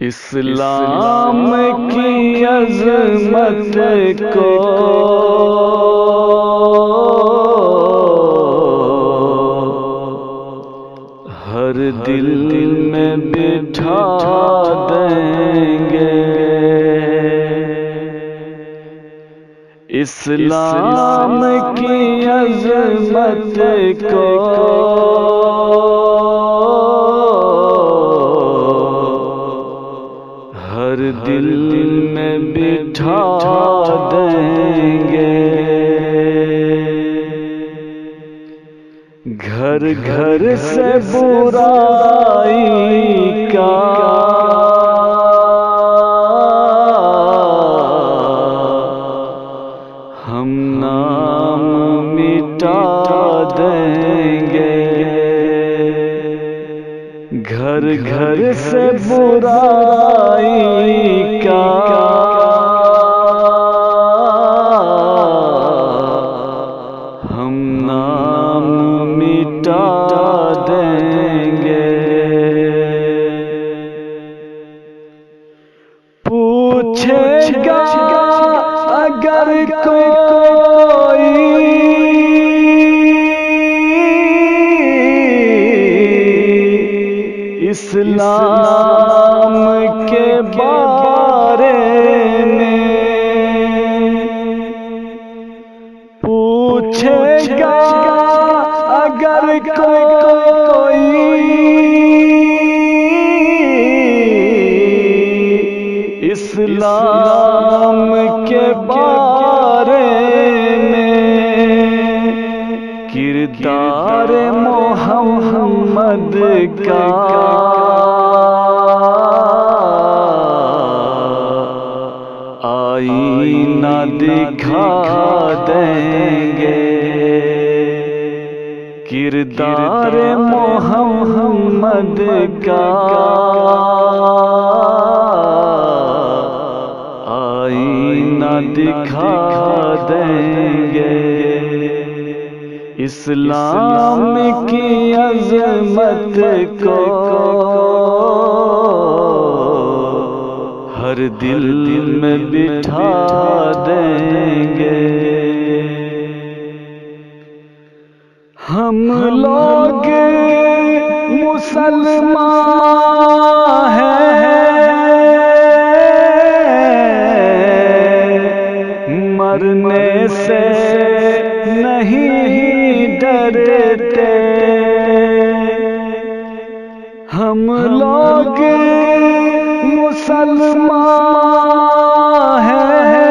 اسلام کی عظمت کو ہر دل میں بٹھا دیں گے۔ اسلام کی عظمت کو ہر دل میں بٹھا دیں گے۔ گھر گھر سے برائی کا ہم نام مٹا دیں گے۔ گھر گھر سے برائی کا ہم نام مٹا دیں گے۔ پوچھے گا اگر کوئی اسلام کے بارے میں، پوچھے گا اگر کوئی اسلام کے بارے میں، کردار محمد کا آئینہ دکھا دیں گے۔ کردار محمد کا آئینہ دکھا دیں گے۔ اسلام کی عظمت کو ہر دل میں بٹھا دیں گے۔ ہم لوگ مسلمان ہیں، مرنے سے نہیں ڈرتے۔ ہم لوگ مسلمان ہیں،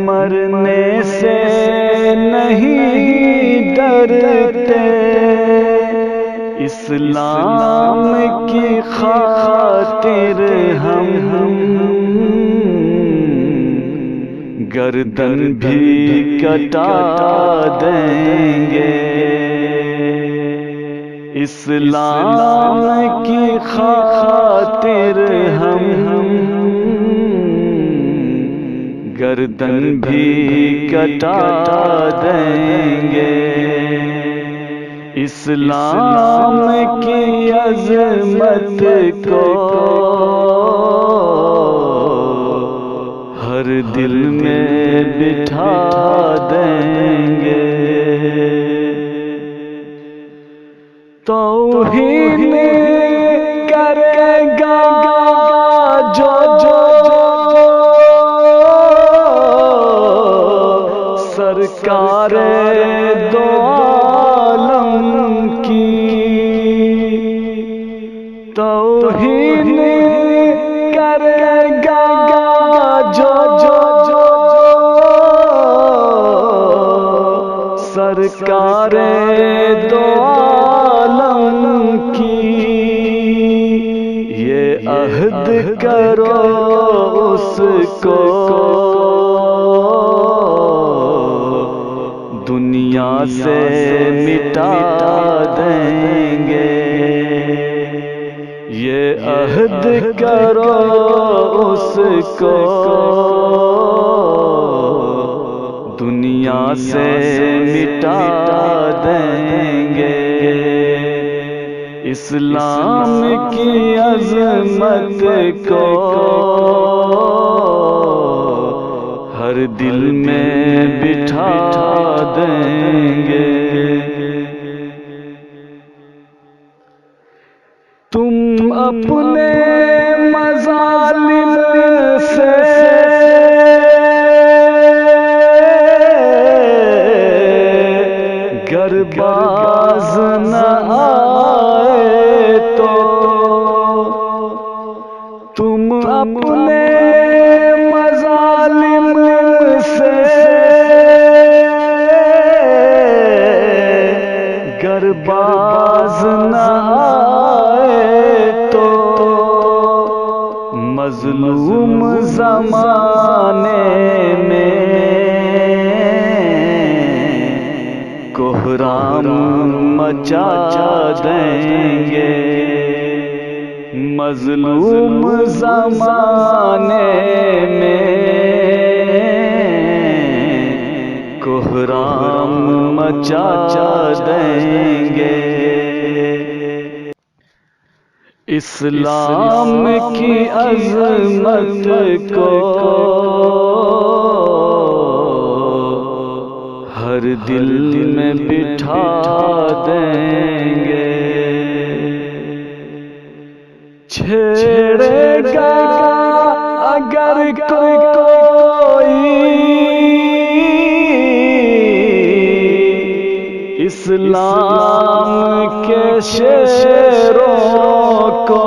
مرنے سے نہیں ڈرتے۔ اسلام کی خاطر ہم گردن بھی کٹا دیں گے۔ اسلام کی خاطر ہم گردن بھی کٹا دیں گے۔ اسلام کی عظمت کو ہر دل میں بٹھا دیں گے۔ توہین کرے گا جو سرکار دو عالم کی، توہین کرے گا جو سرکار دو عالم کی، یہ عہد کرو اس کو دنیا سے مٹا دیں گے۔ یہ عہد کرو اس کو دنیا سے مٹا دیں گے۔ اسلام کی عظمت کو ہر دل میں بٹھا دیں گے۔ تم اپنے مظالم سے گر باز نہ آئے تو تم اپنے مظالم سے گر باز نہ آئے تو مظلوم زمانے میں کوہرام مچا دیں گے۔ مظلوم زمانے میں کوہرام مچا دیں گے۔ اسلام کی عظمت کو ہر دل میں بٹھا دیں گے۔ چھیڑے گا اگر کوئی اسلام کے شیروں کو،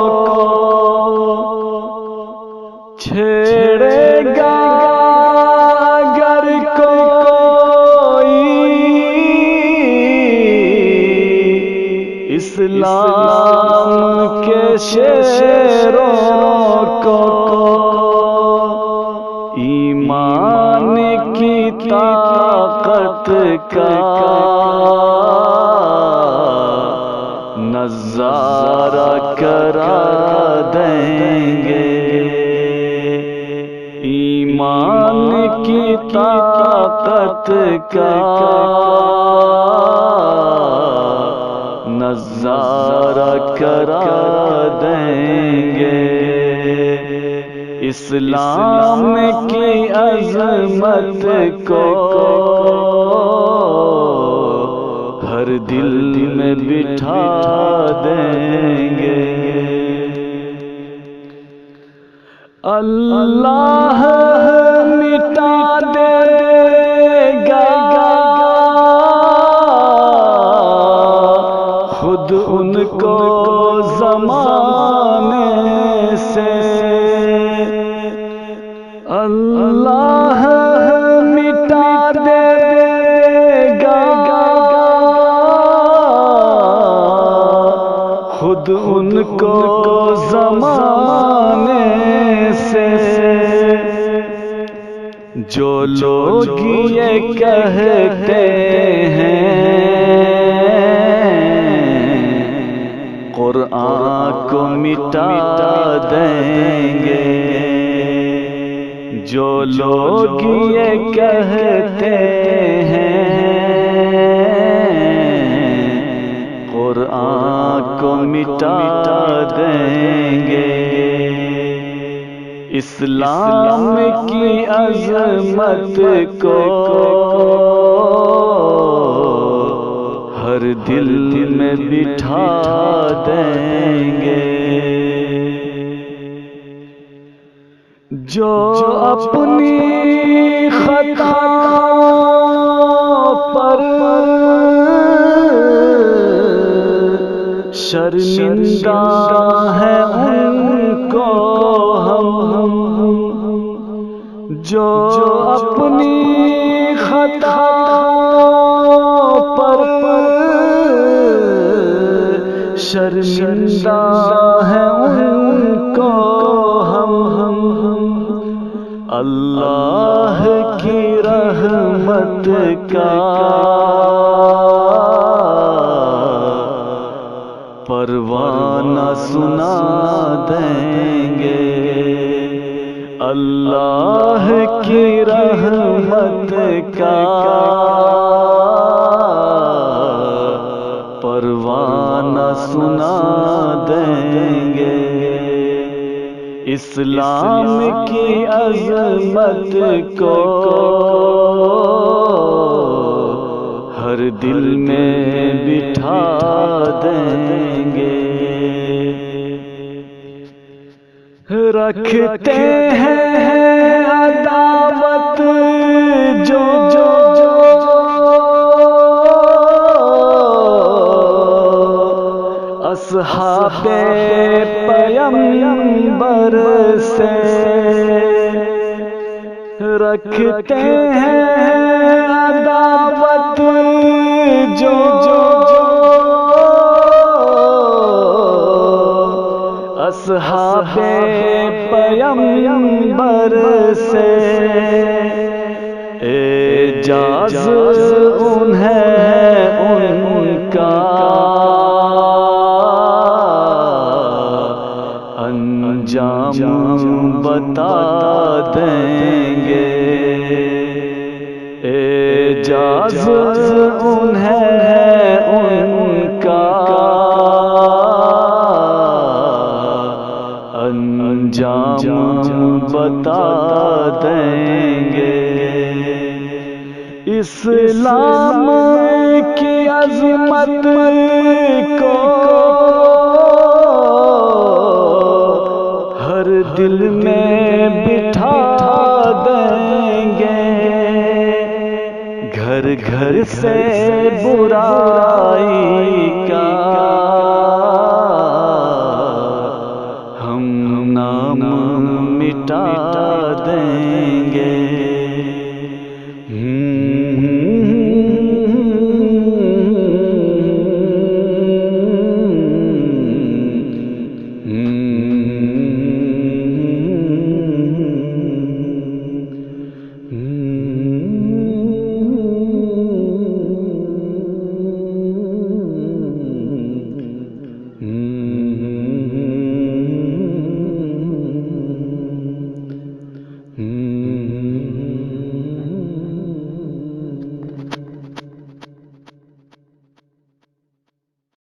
چھیڑے گا اگر کوئی اسلام کے شیروں کو، ایمان کی طاقت کا نظارہ کرا دیں گے۔ ایمان کی طاقت کا نظارہ کرا دیں گے۔ اسلام کی عظمت کو ہر دل میں بٹھا دیں گے۔ اللہ مٹا دے گا خود ان کو زمانے سے۔ اللہ مٹا دے گا خود ان کو زمانے سے۔ جو لوگ یہ کہتے ہیں قرآن کو مٹا دیں گے، جو لوگ یہ کہتے ہیں قرآن کو مٹا دیں گے۔ اسلام کی عظمت کو ہر دل میں بٹھا دیں گے۔ جو اپنی خطا پر شرمندہ ہے ان کو ہم، جو اپنی خطا پر شرمندہ ہے ان کو ہم، اللہ کی رحمت کا پروانہ سنا دیں گے۔ اللہ کی رحمت کا پروانہ گانا سنا دیں گے، اسلام کی عظمت کو ہر دل میں بٹھا دیں گے۔ رکھتے ہیں عداوت جو اصحاب پیغمبر سے، رکھتے ہیں عداوت جو اصحاب پیغمبر سے، اعجاز انہیں ان کا انجام بتا دیں گے، اعجاز انہیں ان کا انجام بتا دیں گے۔ اسلام کی عظمت